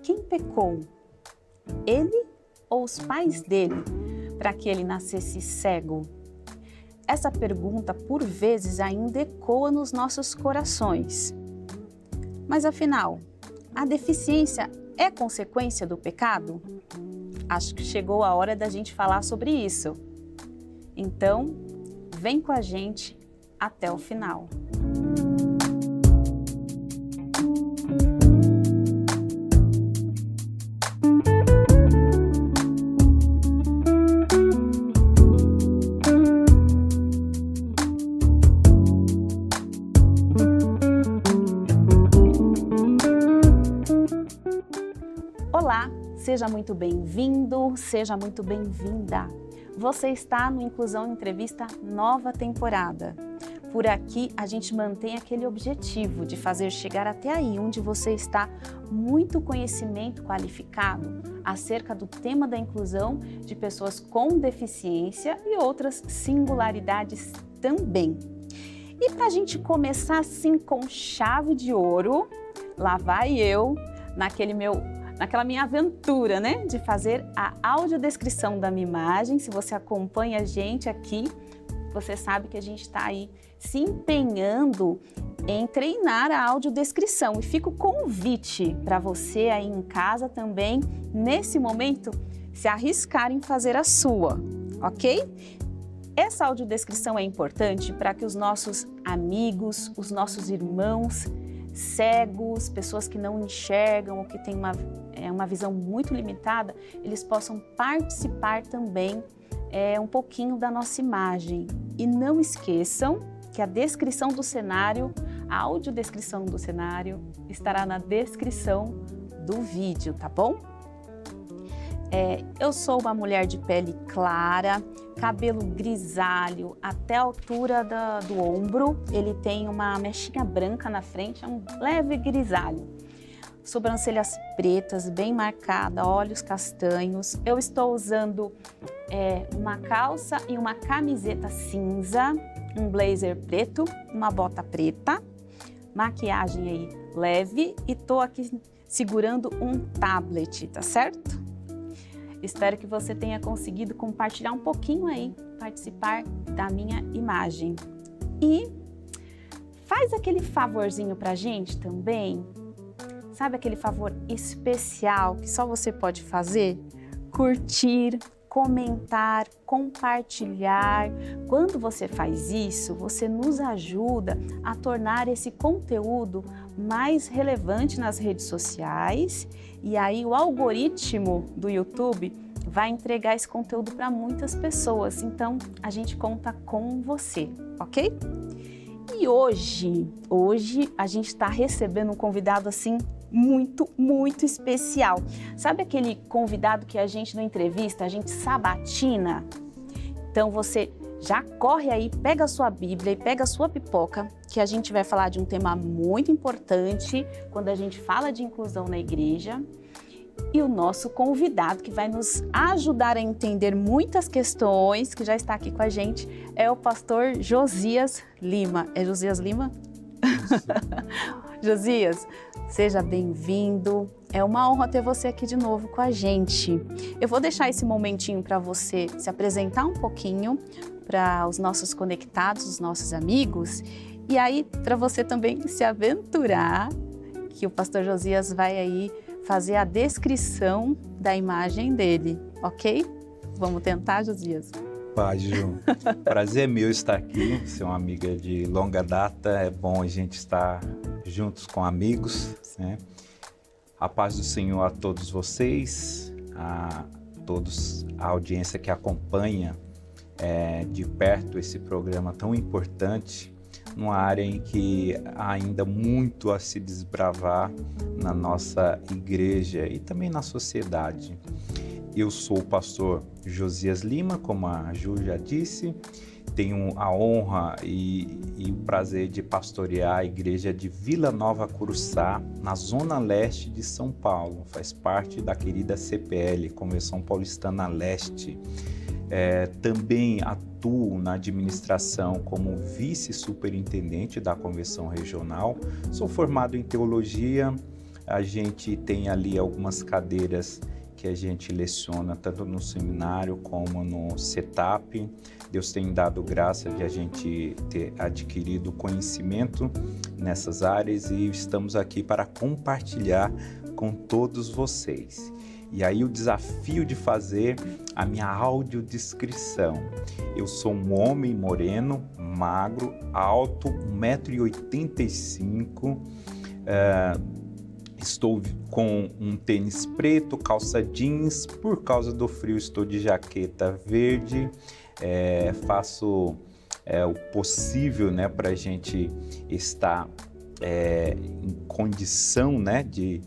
quem pecou? Ele ou os pais dele, para que ele nascesse cego? Essa pergunta, por vezes, ainda ecoa nos nossos corações. Mas afinal, a deficiência é consequência do pecado? Acho que chegou a hora da gente falar sobre isso. Então, vem com a gente até o final. Olá, seja muito bem-vindo, seja muito bem-vinda. Você está no Inclusão Entrevista nova temporada. Por aqui a gente mantém aquele objetivo de fazer chegar até aí onde você está muito conhecimento qualificado acerca do tema da inclusão de pessoas com deficiência e outras singularidades também. E para a gente começar assim com chave de ouro, lá vai eu naquela minha aventura, né, de fazer a audiodescrição da minha imagem. Se você acompanha a gente aqui, você sabe que a gente está aí se empenhando em treinar a audiodescrição. E fica o convite para você aí em casa também, nesse momento, se arriscar em fazer a sua, ok? Essa audiodescrição é importante para que os nossos amigos, os nossos irmãos cegos, pessoas que não enxergam ou que têm uma visão muito limitada, eles possam participar também um pouquinho da nossa imagem. E não esqueçam que a descrição do cenário, a audiodescrição do cenário, estará na descrição do vídeo, tá bom? Eu sou uma mulher de pele clara, cabelo grisalho até a altura do ombro, ele tem uma mechinha branca na frente, é um leve grisalho. Sobrancelhas pretas, bem marcada, olhos castanhos. Eu estou usando uma calça e uma camiseta cinza, um blazer preto, uma bota preta, maquiagem aí leve e tô aqui segurando um tablet, tá certo? Espero que você tenha conseguido compartilhar um pouquinho aí, participar da minha imagem. E faz aquele favorzinho pra gente também. Sabe aquele favor especial que só você pode fazer? Curtir, comentar, compartilhar. Quando você faz isso, você nos ajuda a tornar esse conteúdo mais relevante nas redes sociais e aí o algoritmo do YouTube vai entregar esse conteúdo para muitas pessoas. Então, a gente conta com você, ok? E hoje a gente está recebendo um convidado assim muito especial. Sabe aquele convidado que a gente na entrevista, a gente sabatina? Então você já corre aí, pega a sua Bíblia e pega a sua pipoca, que a gente vai falar de um tema muito importante quando a gente fala de inclusão na igreja. E o nosso convidado que vai nos ajudar a entender muitas questões, que já está aqui com a gente, é o pastor Josias Lima. É Josias Lima? Josias, seja bem-vindo. É uma honra ter você aqui de novo com a gente. Eu vou deixar esse momentinho para você se apresentar um pouquinho para os nossos conectados, os nossos amigos, e aí para você também se aventurar, que o pastor Josias vai aí fazer a descrição da imagem dele, ok? Vamos tentar, Josias? Paz, Ju. Prazer meu estar aqui, ser uma amiga de longa data, é bom a gente estar juntos com amigos, né? A paz do Senhor a todos vocês, a todos a audiência que acompanha de perto esse programa tão importante, numa área em que há ainda muito a se desbravar na nossa igreja e também na sociedade. Eu sou o pastor Josias Lima, como a Ju já disse, tenho a honra e o prazer de pastorear a igreja de Vila Nova Curuçá, na zona leste de São Paulo, faz parte da querida CPL, Convenção Paulistana Leste. Também atuo na administração como vice-superintendente da Convenção Regional. Sou formado em teologia, A gente tem ali algumas cadeiras que a gente leciona tanto no seminário como no setup. Deus tem dado graça de a gente ter adquirido conhecimento nessas áreas e estamos aqui para compartilhar com todos vocês. E aí o desafio de fazer a minha audiodescrição. Eu sou um homem moreno, magro, alto, 1,85 m, estou com um tênis preto, calça jeans, por causa do frio estou de jaqueta verde, faço o possível, né, para a gente estar em condição, né, de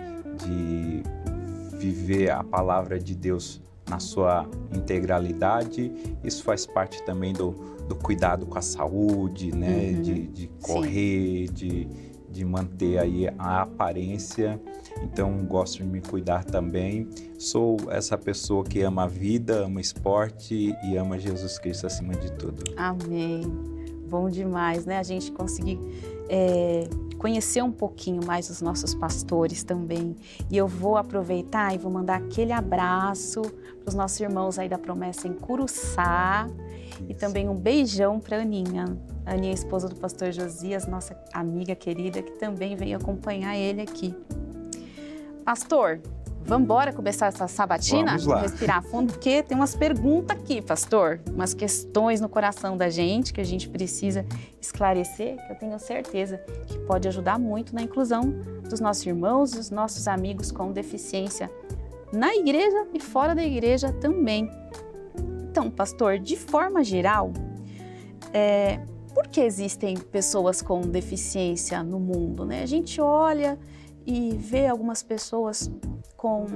viver a palavra de Deus na sua integralidade. Isso faz parte também do cuidado com a saúde, né, de correr, de manter aí a aparência. Então gosto de me cuidar também. Sou essa pessoa que ama a vida, ama esporte e ama Jesus Cristo acima de tudo. Amém. Bom demais, né? A gente conseguir conhecer um pouquinho mais os nossos pastores também. E eu vou aproveitar e vou mandar aquele abraço para os nossos irmãos aí da Promessa em Curuçá. E também um beijão para a Aninha. A Aninha é esposa do pastor Josias, nossa amiga querida, que também veio acompanhar ele aqui. Pastor, vamos embora começar essa sabatina? Vamos lá. Respirar fundo, porque tem umas perguntas aqui, pastor. Umas questões no coração da gente que a gente precisa esclarecer, que eu tenho certeza que pode ajudar muito na inclusão dos nossos irmãos, dos nossos amigos com deficiência na igreja e fora da igreja também. Então, pastor, de forma geral, por que existem pessoas com deficiência no mundo, né? A gente olha e vê algumas pessoas com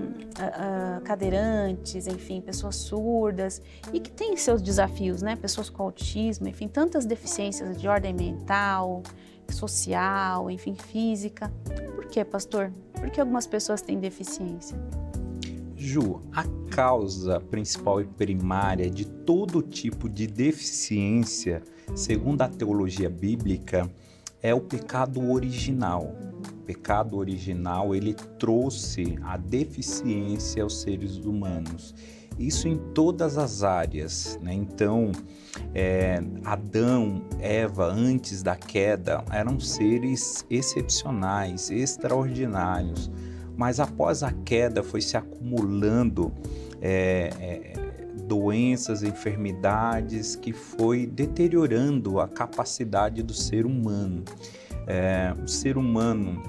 cadeirantes, enfim, pessoas surdas e que têm seus desafios, né? Pessoas com autismo, enfim, tantas deficiências de ordem mental, social, enfim, física. Por que, pastor? Por que algumas pessoas têm deficiência? Ju, a causa principal e primária de todo tipo de deficiência, segundo a teologia bíblica, é o pecado original. O pecado original, ele trouxe a deficiência aos seres humanos. Isso em todas as áreas, né? Então, Adão, Eva, antes da queda, eram seres excepcionais, extraordinários. Mas após a queda foi se acumulando doenças, enfermidades que foi deteriorando a capacidade do ser humano. O ser humano,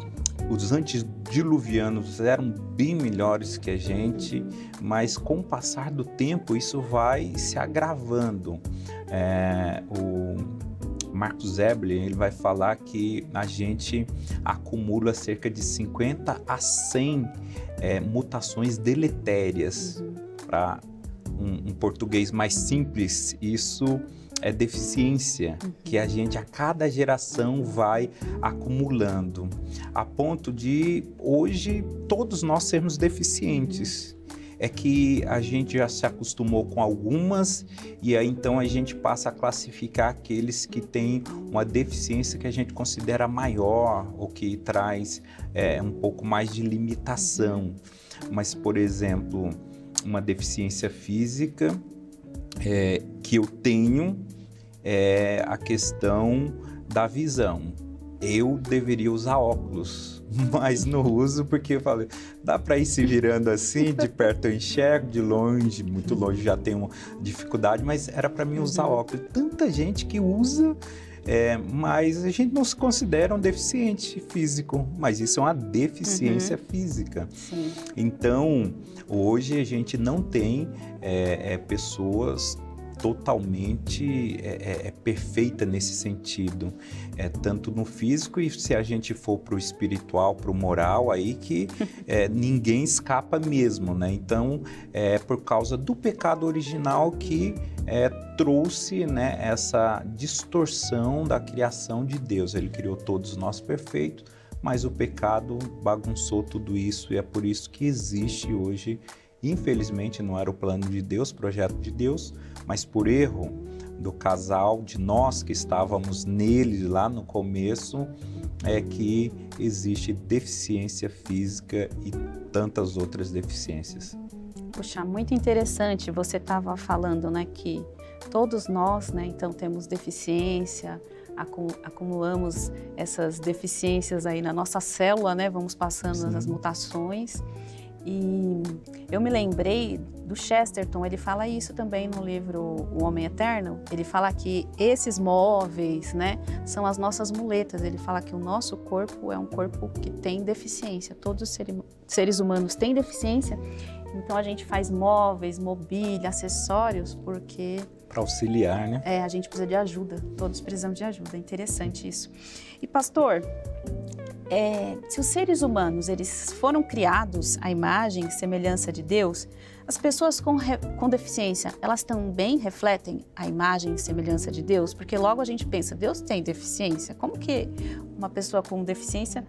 os antediluvianos eram bem melhores que a gente, mas com o passar do tempo isso vai se agravando. O Marcus Eberle, ele vai falar que a gente acumula cerca de 50 a 100 mutações deletérias. Para um português mais simples, isso é deficiência que a gente a cada geração vai acumulando, a ponto de hoje todos nós sermos deficientes. É que a gente já se acostumou com algumas e aí então a gente passa a classificar aqueles que têm uma deficiência que a gente considera maior ou que traz um pouco mais de limitação. Mas, por exemplo, uma deficiência física que eu tenho é a questão da visão. Eu deveria usar óculos, mas não uso porque eu falei, dá para ir se virando assim, de perto eu enxergo, de longe, muito longe já tenho dificuldade, mas era para mim usar óculos. Tanta gente que usa, mas a gente não se considera um deficiente físico, mas isso é uma deficiência física. Sim. Então, hoje a gente não tem pessoas totalmente perfeita nesse sentido, tanto no físico e se a gente for para o espiritual, para o moral, aí que ninguém escapa mesmo, né? Então, por causa do pecado original que trouxe, né, essa distorção da criação de Deus. Ele criou todos nós perfeitos, mas o pecado bagunçou tudo isso e é por isso que existe hoje. Infelizmente não era o plano de Deus, projeto de Deus, mas por erro, do casal, de nós que estávamos nele lá no começo, é que existe deficiência física e tantas outras deficiências. Puxa, muito interessante. Você estava falando, né, que todos nós, né, então temos deficiência, acumulamos essas deficiências aí na nossa célula, né, vamos passando as mutações. E eu me lembrei do Chesterton, ele fala isso também no livro O Homem Eterno. Ele fala que esses móveis, né, são as nossas muletas. Ele fala que o nosso corpo é um corpo que tem deficiência. Todos os seres humanos têm deficiência. Então a gente faz móveis, mobília, acessórios, porque... Para auxiliar, né? A gente precisa de ajuda. Todos precisamos de ajuda. É interessante isso. E pastor... se os seres humanos eles foram criados à imagem e semelhança de Deus, as pessoas com deficiência, elas também refletem a imagem e semelhança de Deus? Porque logo a gente pensa, Deus tem deficiência? Como que uma pessoa com deficiência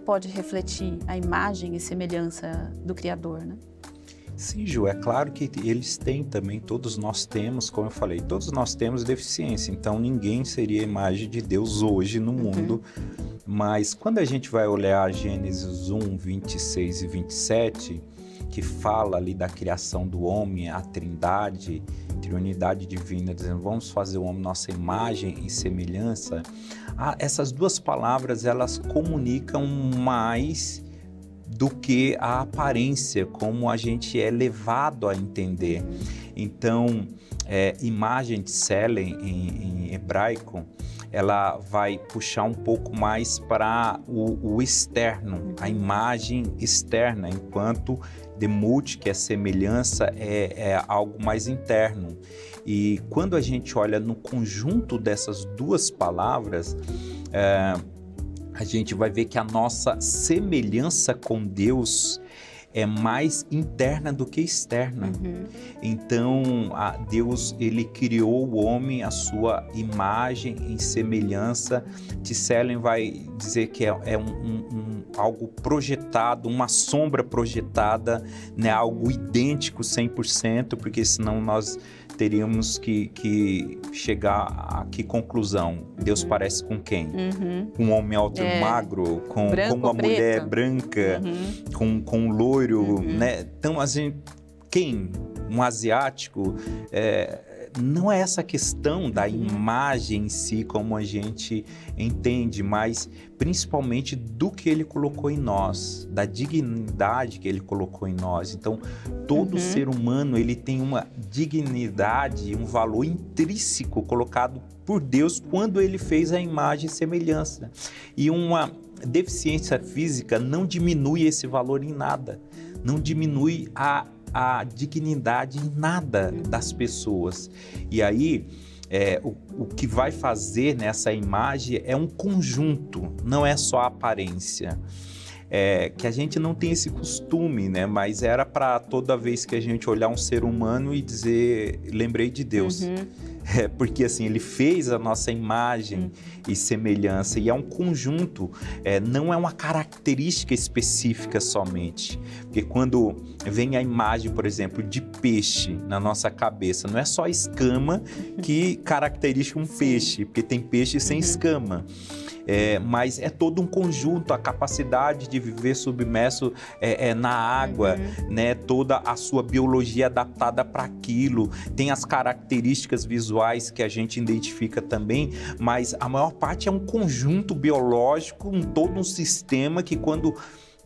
pode refletir a imagem e semelhança do Criador, né? Sim, Ju, é claro que eles têm também, todos nós temos, como eu falei, todos nós temos deficiência, então ninguém seria a imagem de Deus hoje no mundo. Mas quando a gente vai olhar Gênesis 1, 26 e 27, que fala ali da criação do homem, a trindade, triunidade divina, dizendo vamos fazer o homem nossa imagem e semelhança, essas duas palavras elas comunicam mais do que a aparência, como a gente é levado a entender. Então, imagem de Selem em hebraico, ela vai puxar um pouco mais para o externo, a imagem externa, enquanto demut, que é semelhança, é algo mais interno. E quando a gente olha no conjunto dessas duas palavras, a gente vai ver que a nossa semelhança com Deus é mais interna do que externa. Então, Deus, ele criou o homem à sua imagem e semelhança. Selem vai dizer que é algo projetado, uma sombra projetada, né? Algo idêntico 100%, porque senão nós teríamos que chegar a que conclusão? Deus parece com quem? Com um homem alto e magro? Com uma mulher branca? Com um loiro? Né? Então, assim, quem? Um asiático? Não é essa questão da imagem em si, como a gente entende, mas principalmente do que ele colocou em nós, da dignidade que ele colocou em nós. Então, todo ser humano, ele tem uma dignidade, um valor intrínseco colocado por Deus quando ele fez a imagem e semelhança. E uma deficiência física não diminui esse valor em nada, não diminui a dignidade em nada das pessoas. E aí, o que vai fazer nessa imagem é um conjunto, não é só a aparência. Que a gente não tem esse costume, né? Mas era para toda vez que a gente olhar um ser humano e dizer, lembrei de Deus. Porque assim, ele fez a nossa imagem e semelhança, e é um conjunto, não é uma característica específica somente. Porque quando vem a imagem, por exemplo, de peixe na nossa cabeça, não é só a escama que caracteriza um peixe, porque tem peixe sem escama. Mas é todo um conjunto, a capacidade de viver submerso na água, né? Toda a sua biologia adaptada para aquilo, tem as características visuais que a gente identifica também, mas a maior parte é um conjunto biológico, todo um sistema que quando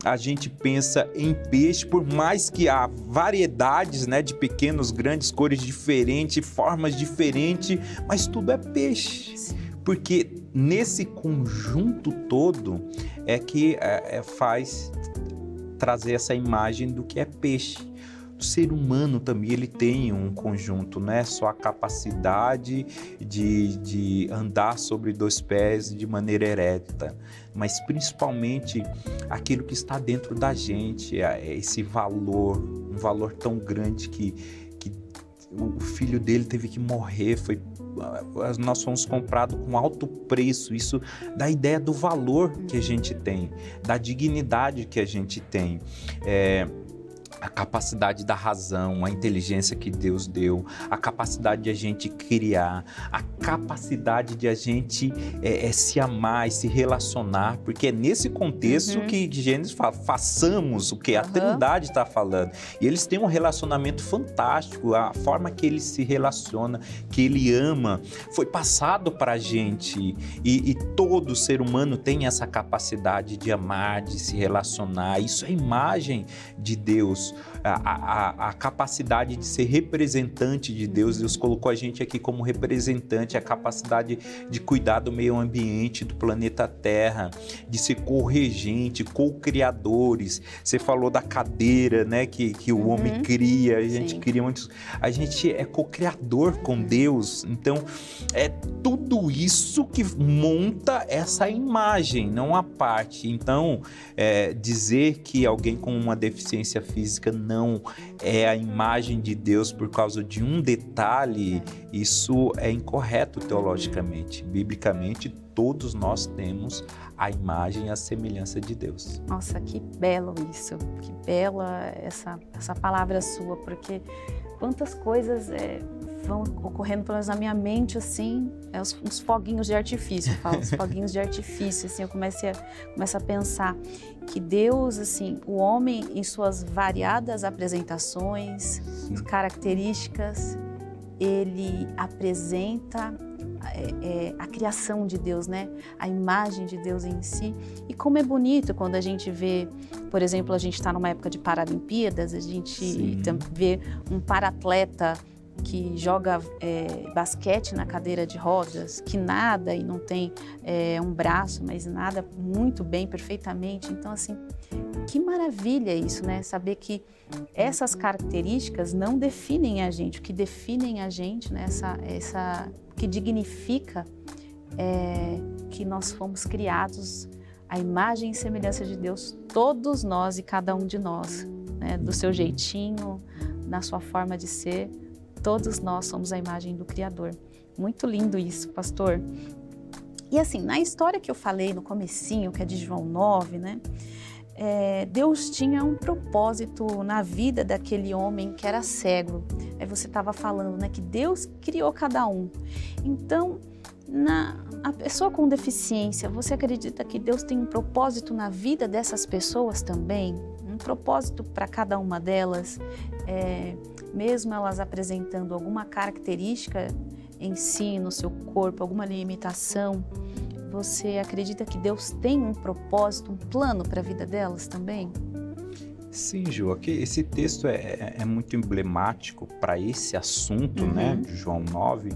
a gente pensa em peixe, por mais que há variedades, né, de pequenos, grandes, cores diferentes, formas diferentes, mas tudo é peixe. Porque nesse conjunto todo é que faz trazer essa imagem do que é peixe. O ser humano também, ele tem um conjunto, não é só a capacidade de andar sobre dois pés de maneira ereta, mas principalmente aquilo que está dentro da gente, esse valor, um valor tão grande que o filho dele teve que morrer, nós fomos comprados com alto preço. Isso dá a ideia do valor que a gente tem, da dignidade que a gente tem. a capacidade da razão, a inteligência que Deus deu, a capacidade de a gente criar, a capacidade de a gente se amar e se relacionar, porque é nesse contexto que Gênesis fala, façamos o que a Trindade está falando. E eles têm um relacionamento fantástico, a forma que ele se relaciona, que ele ama, foi passado para a gente. E todo ser humano tem essa capacidade de amar, de se relacionar. Isso é imagem de Deus. A capacidade de ser representante de Deus. Deus colocou a gente aqui como representante, a capacidade de cuidar do meio ambiente, do planeta Terra, de ser co-regente, co-criadores. Você falou da cadeira, né, que o homem cria, a gente cria muitos. A gente é co-criador com Deus. Então, é tudo isso que monta essa imagem, não a parte. Então, dizer que alguém com uma deficiência física não é a imagem de Deus por causa de um detalhe, isso é incorreto teologicamente. Biblicamente, todos nós temos a imagem e a semelhança de Deus. Nossa, que belo isso, que bela essa palavra sua, porque quantas coisas vão ocorrendo, pelo menos na minha mente, assim, uns foguinhos de artifício, eu falo, uns foguinhos de artifício, assim, eu começo a pensar que Deus, assim, o homem em suas variadas apresentações, características, ele apresenta a criação de Deus, né? A imagem de Deus em si. E como é bonito quando a gente vê, por exemplo, a gente está numa época de Paralimpíadas, a gente vê um paratleta que joga basquete na cadeira de rodas, que nada e não tem um braço, mas nada muito bem, perfeitamente. Então, assim, que maravilha isso, né? Saber que essas características não definem a gente. O que definem a gente, né? O que dignifica que nós fomos criados à imagem e semelhança de Deus, todos nós e cada um de nós, né? Do seu jeitinho, na sua forma de ser. Todos nós somos a imagem do Criador. Muito lindo isso, pastor. E assim, na história que eu falei no comecinho, que é de João 9, né? Deus tinha um propósito na vida daquele homem que era cego. Aí você estava falando, né, que Deus criou cada um. Então, a pessoa com deficiência, você acredita que Deus tem um propósito na vida dessas pessoas também? Um propósito para cada uma delas? Mesmo elas apresentando alguma característica em si, no seu corpo, alguma limitação, você acredita que Deus tem um propósito, um plano para a vida delas também? Sim, Ju, aqui esse texto é muito emblemático para esse assunto, né, de João 9.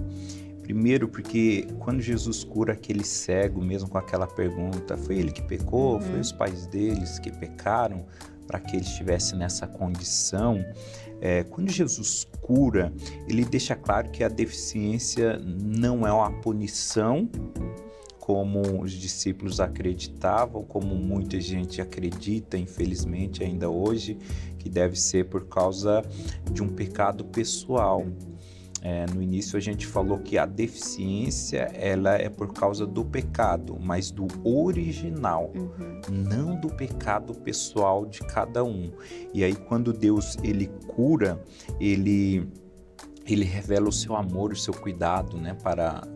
Primeiro porque quando Jesus cura aquele cego, mesmo com aquela pergunta, foi ele que pecou? Foi os pais deles que pecaram para que ele estivesse nessa condição? Quando Jesus cura, ele deixa claro que a deficiência não é uma punição, como os discípulos acreditavam, como muita gente acredita, infelizmente, ainda hoje, que deve ser por causa de um pecado pessoal. No início a gente falou que a deficiência ela é por causa do pecado, mas do original, não do pecado pessoal de cada um. E aí quando Deus ele cura, ele revela o seu amor, o seu cuidado, né,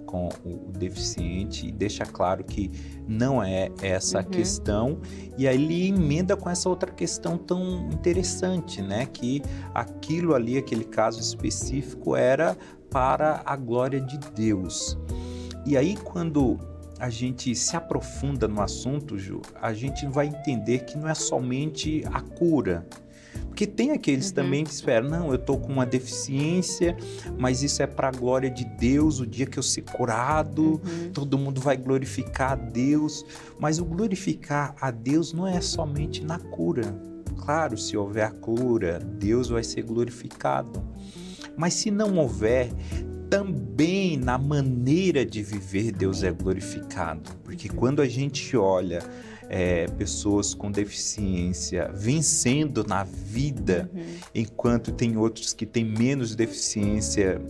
com o deficiente, e deixa claro que não é essa a questão. E aí ele emenda com essa outra questão tão interessante, né, que aquilo ali, aquele caso específico, era para a glória de Deus. E aí quando a gente se aprofunda no assunto, Ju, a gente vai entender que não é somente a cura. Porque tem aqueles também que esperam, não, eu estou com uma deficiência, mas isso é para a glória de Deus, o dia que eu ser curado, todo mundo vai glorificar a Deus. Mas o glorificar a Deus não é somente na cura. Claro, se houver a cura, Deus vai ser glorificado. Mas se não houver, também na maneira de viver Deus é glorificado. Porque quando a gente olha pessoas com deficiência vencendo na vida, enquanto tem outros que têm menos deficiência,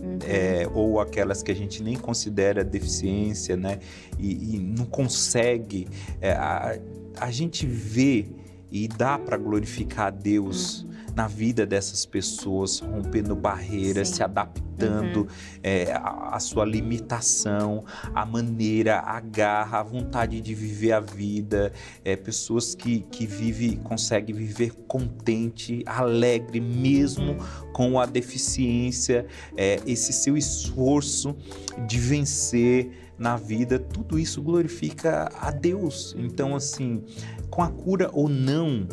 ou aquelas que a gente nem considera deficiência, né? E não consegue, a gente vê e dá para glorificar a Deus na vida dessas pessoas, rompendo barreiras, Sim. se adaptando à sua limitação, à maneira, à garra, à vontade de viver a vida. Pessoas que conseguem viver contente, alegre, mesmo com a deficiência, esse seu esforço de vencer na vida, tudo isso glorifica a Deus. Então, assim, com a cura ou não,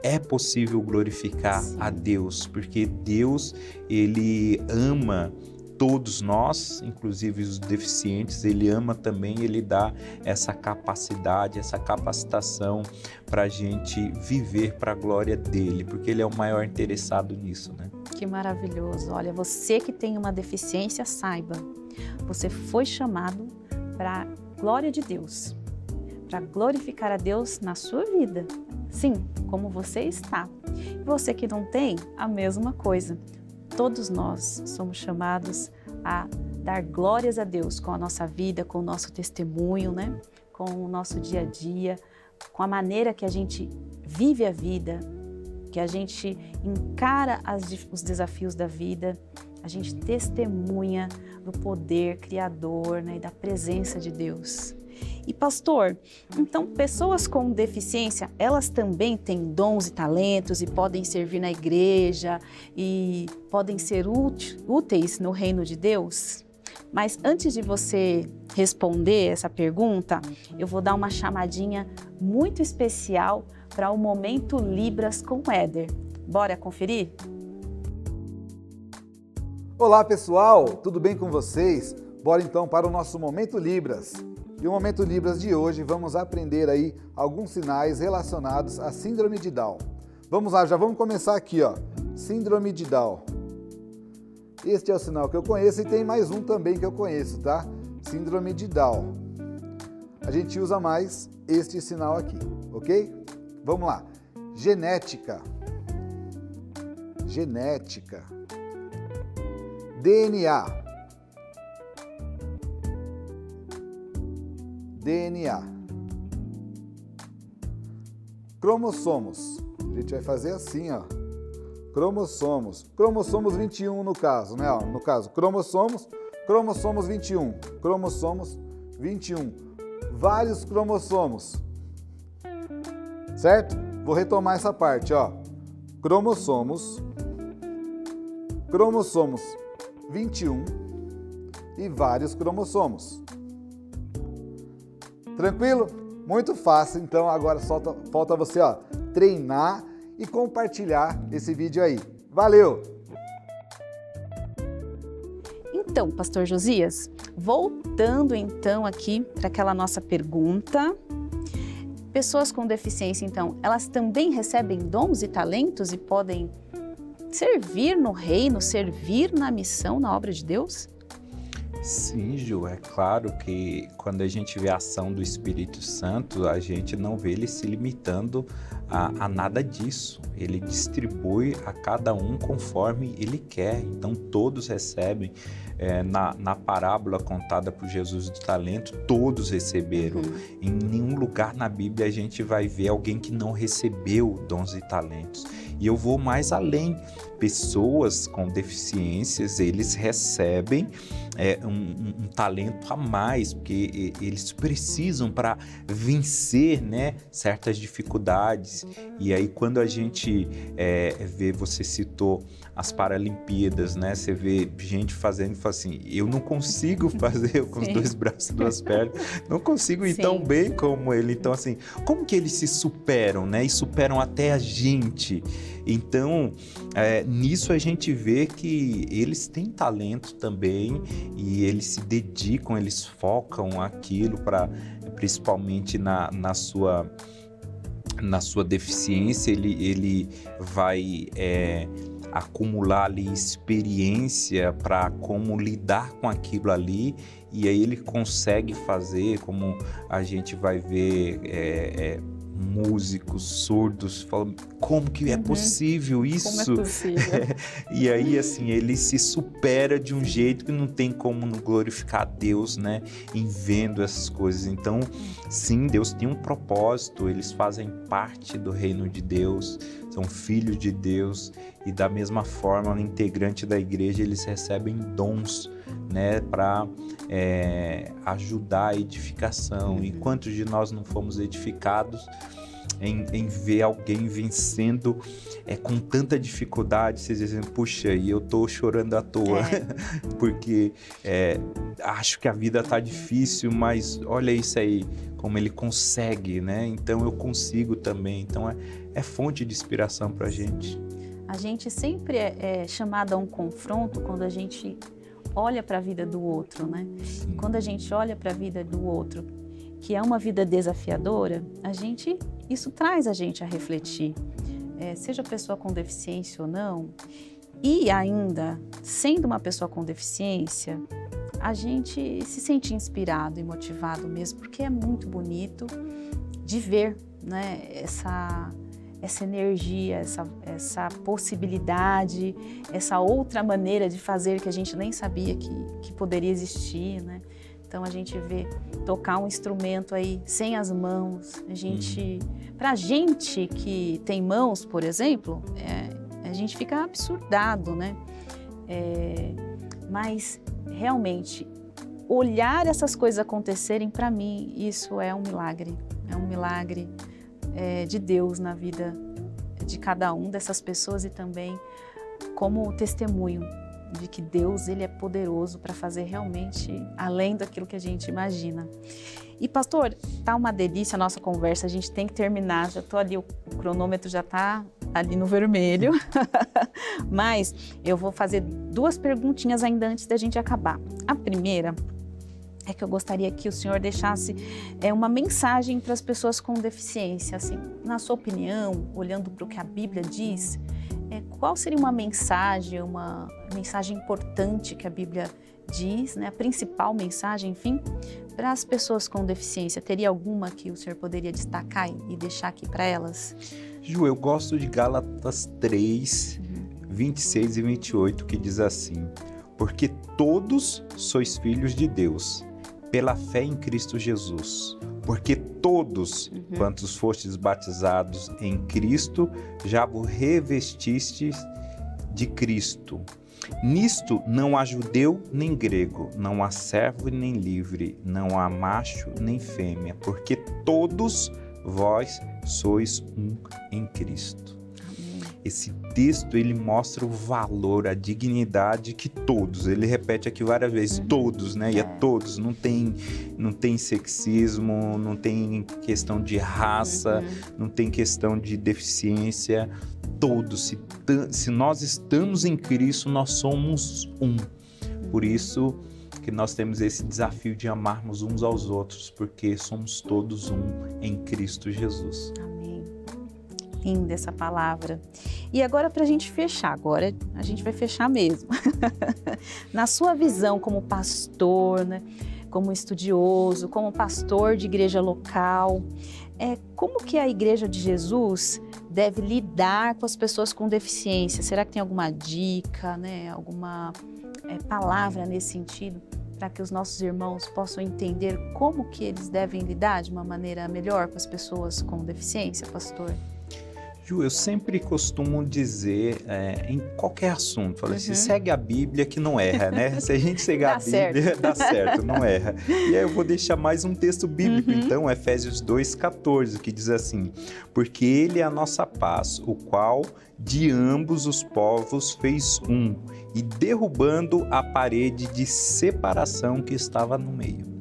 é possível glorificar Sim. a Deus, porque Deus, Ele ama todos nós, inclusive os deficientes, Ele ama também, Ele dá essa capacidade, essa capacitação para a gente viver para a glória dEle, porque Ele é o maior interessado nisso, né? Que maravilhoso. Olha, você que tem uma deficiência, saiba, você foi chamado para a glória de Deus, para glorificar a Deus na sua vida. Sim, como você está. Você que não tem, a mesma coisa. Todos nós somos chamados a dar glórias a Deus com a nossa vida, com o nosso testemunho, né? Com o nosso dia a dia, com a maneira que a gente vive a vida, que a gente encara os desafios da vida, a gente testemunha do poder criador, né, e da presença de Deus. E pastor, então pessoas com deficiência, elas também têm dons e talentos e podem servir na igreja e podem ser úteis no reino de Deus? Mas antes de você responder essa pergunta, eu vou dar uma chamadinha muito especial para o Momento Libras com o Éder. Bora conferir? Olá pessoal, tudo bem com vocês? Bora então para o nosso Momento Libras. E o Momento Libras de hoje vamos aprender aí alguns sinais relacionados à Síndrome de Down. Vamos lá, já vamos começar aqui, ó. Síndrome de Down. Este é o sinal que eu conheço e tem mais um também que eu conheço, tá? Síndrome de Down. A gente usa mais este sinal aqui, ok? Vamos lá. Genética. Genética. DNA. DNA. Cromossomos. A gente vai fazer assim, ó. Cromossomos. Cromossomos 21 no caso, né? No caso, cromossomos 21. Cromossomos 21. Vários cromossomos. Certo? Vou retomar essa parte, ó. Cromossomos 21 e vários cromossomos. Tranquilo? Muito fácil, então agora falta você, ó, treinar e compartilhar esse vídeo aí. Valeu! Então, pastor Josias, voltando então aqui para aquela nossa pergunta, pessoas com deficiência, então, elas também recebem dons e talentos e podem servir no reino, servir na missão, na obra de Deus? Sim, Ju, é claro que quando a gente vê a ação do Espírito Santo, a gente não vê ele se limitando a nada disso. Ele distribui a cada um conforme ele quer, então todos recebem. Na parábola contada por Jesus do talento, todos receberam. Em nenhum lugar na Bíblia a gente vai ver alguém que não recebeu dons e talentos. E eu vou mais além. Pessoas com deficiências, eles recebem um talento a mais, porque eles precisam para vencer, né, certas dificuldades. E aí quando a gente vê, você citou as Paralimpíadas, né, você vê gente fazendo e fala assim, eu não consigo fazer com os dois braços e duas pernas, não consigo ir tão bem como ele. Então assim, como que eles se superam, né, e superam até a gente? Então, nisso a gente vê que eles têm talento também e eles se dedicam, eles focam aquilo para, principalmente na sua deficiência, ele vai acumular ali experiência para como lidar com aquilo ali, e aí ele consegue fazer, como a gente vai ver, músicos surdos falando, como que é possível isso? Como é possível? E aí, assim, ele se supera de um jeito que não tem como não glorificar a Deus, né? Em vendo essas coisas. Então, sim, Deus tem um propósito, eles fazem parte do reino de Deus, são filhos de Deus e da mesma forma, no integrante da igreja, eles recebem dons, né, para ajudar a edificação. E quantos de nós não fomos edificados em ver alguém vencendo com tanta dificuldade, vocês dizem, puxa, e eu tô chorando à toa, porque acho que a vida tá difícil, mas olha isso aí, como ele consegue, né? Então eu consigo também. Então é fonte de inspiração pra gente. A gente sempre é chamado a um confronto quando a gente olha para a vida do outro, né? Sim. Quando a gente olha para a vida do outro, que é uma vida desafiadora, isso traz a gente a refletir, seja a pessoa com deficiência ou não, e ainda, sendo uma pessoa com deficiência, a gente se sente inspirado e motivado mesmo, porque é muito bonito de ver, né, essa energia, essa possibilidade, essa outra maneira de fazer que a gente nem sabia que poderia existir, né? Então a gente vê tocar um instrumento aí sem as mãos, pra gente que tem mãos, por exemplo, a gente fica absurdado, né? Mas realmente olhar essas coisas acontecerem, para mim, isso é um milagre de Deus na vida de cada um dessas pessoas e também como testemunho de que Deus, ele é poderoso para fazer realmente além daquilo que a gente imagina. E pastor, tá uma delícia a nossa conversa, a gente tem que terminar, já tô ali, o cronômetro já tá ali no vermelho, mas eu vou fazer 2 perguntinhas ainda antes da gente acabar. A primeira é que eu gostaria que o senhor deixasse uma mensagem para as pessoas com deficiência, assim, na sua opinião, olhando para o que a Bíblia diz, qual seria uma mensagem importante que a Bíblia diz, né, a principal mensagem, enfim, para as pessoas com deficiência? Teria alguma que o senhor poderia destacar e deixar aqui para elas? Ju, eu gosto de Gálatas 3, 26 e 28, que diz assim: porque todos sois filhos de Deus, pela fé em Cristo Jesus. Porque todos quantos fostes batizados em Cristo, já vos revestistes de Cristo. Nisto não há judeu nem grego, não há servo nem livre, não há macho nem fêmea, porque todos vós sois um em Cristo. Esse texto, ele mostra o valor, a dignidade que todos, ele repete aqui várias vezes, todos, né? E é todos, não tem sexismo, não tem questão de raça, não tem questão de deficiência, todos. Se nós estamos em Cristo, nós somos um. Por isso que nós temos esse desafio de amarmos uns aos outros, porque somos todos um em Cristo Jesus. Linda essa palavra. E agora, para a gente fechar, agora a gente vai fechar mesmo. Na sua visão como pastor, né, como estudioso, como pastor de igreja local, como que a Igreja de Jesus deve lidar com as pessoas com deficiência? Será que tem alguma dica, né, alguma palavra nesse sentido, para que os nossos irmãos possam entender como que eles devem lidar de uma maneira melhor com as pessoas com deficiência, pastor? Ju, eu sempre costumo dizer, em qualquer assunto, falo assim, segue a Bíblia que não erra, né? Se a gente seguir a Bíblia, dá certo, não erra. E aí eu vou deixar mais um texto bíblico, então, Efésios 2,14, que diz assim: porque Ele é a nossa paz, o qual de ambos os povos fez um, e derrubando a parede de separação que estava no meio.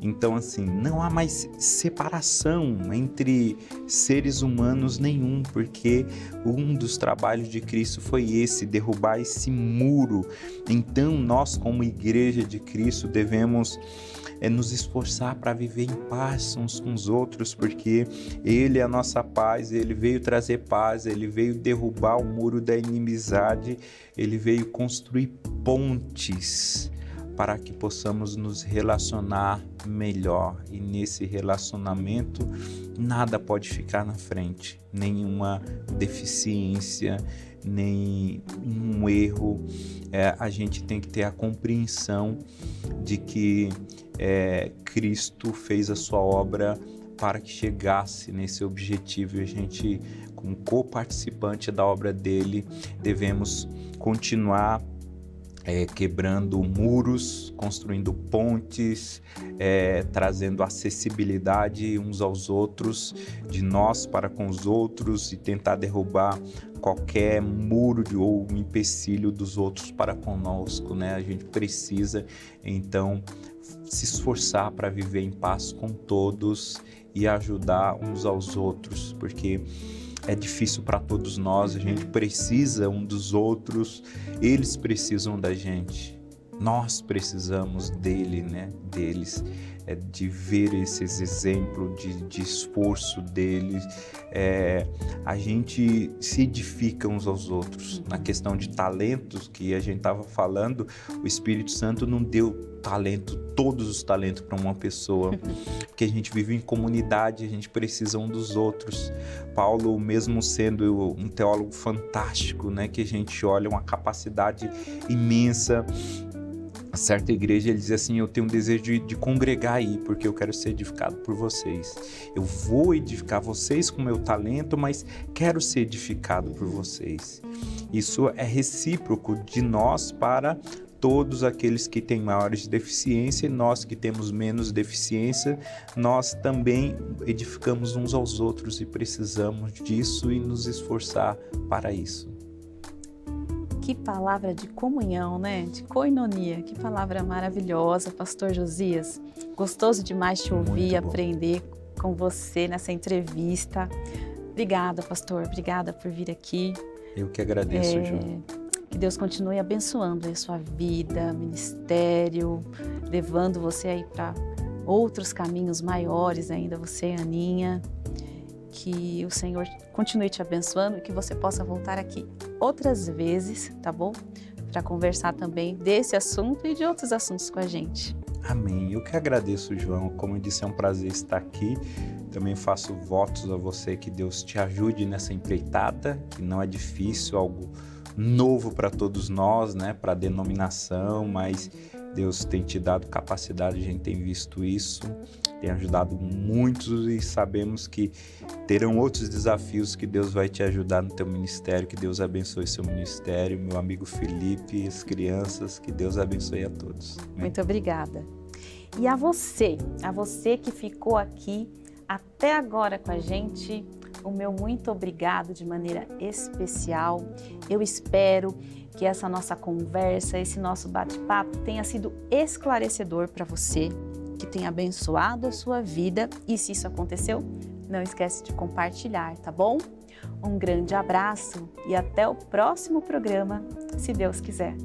Então, assim, não há mais separação entre seres humanos nenhum, porque um dos trabalhos de Cristo foi esse, derrubar esse muro. Então, nós, como Igreja de Cristo, devemos nos esforçar para viver em paz uns com os outros, porque Ele é a nossa paz, Ele veio trazer paz, Ele veio derrubar o muro da inimizade, Ele veio construir pontes para que possamos nos relacionar melhor. E nesse relacionamento, nada pode ficar na frente, nenhuma deficiência, nem um erro. A gente tem que ter a compreensão de que Cristo fez a sua obra para que chegasse nesse objetivo. E a gente, como co-participante da obra dele, devemos continuar quebrando muros, construindo pontes, trazendo acessibilidade uns aos outros, de nós para com os outros, e tentar derrubar qualquer muro ou empecilho dos outros para conosco, né? A gente precisa, então, se esforçar para viver em paz com todos e ajudar uns aos outros, porque é difícil para todos nós, a gente precisa um dos outros, eles precisam da gente, nós precisamos deles, de ver esses exemplos de esforço deles, a gente se edifica uns aos outros. Na questão de talentos que a gente estava falando, o Espírito Santo não deu todos os talentos para uma pessoa, porque a gente vive em comunidade, a gente precisa um dos outros. Paulo, mesmo sendo um teólogo fantástico, né, que a gente olha uma capacidade imensa, a certa igreja ele diz assim: eu tenho um desejo de congregar aí, porque eu quero ser edificado por vocês. Eu vou edificar vocês com meu talento, mas quero ser edificado por vocês. Isso é recíproco de nós para todos aqueles que têm maiores deficiência, e nós que temos menos deficiência, nós também edificamos uns aos outros e precisamos disso e nos esforçar para isso. Que palavra de comunhão, né? De koinonia. Que palavra maravilhosa, Pastor Josias. Gostoso demais te ouvir e aprender com você nessa entrevista. Obrigada, pastor. Obrigada por vir aqui. Eu que agradeço, João. Que Deus continue abençoando a sua vida, ministério, levando você aí para outros caminhos maiores ainda, você e a Aninha. Que o Senhor continue te abençoando e que você possa voltar aqui outras vezes, tá bom? Para conversar também desse assunto e de outros assuntos com a gente. Amém. Eu que agradeço, João. Como eu disse, é um prazer estar aqui. Também faço votos a você que Deus te ajude nessa empreitada, que não é difícil, algo novo para todos nós, né? Para a denominação, mas Deus tem te dado capacidade, a gente tem visto isso, tem ajudado muitos e sabemos que terão outros desafios que Deus vai te ajudar no teu ministério, que Deus abençoe seu ministério, meu amigo Felipe, as crianças, que Deus abençoe a todos. Muito obrigada. E a você que ficou aqui até agora com a gente, o meu muito obrigado de maneira especial. Eu espero que essa nossa conversa, esse nosso bate-papo tenha sido esclarecedor para você, que tenha abençoado a sua vida. E se isso aconteceu, não esquece de compartilhar, tá bom? Um grande abraço e até o próximo programa, se Deus quiser.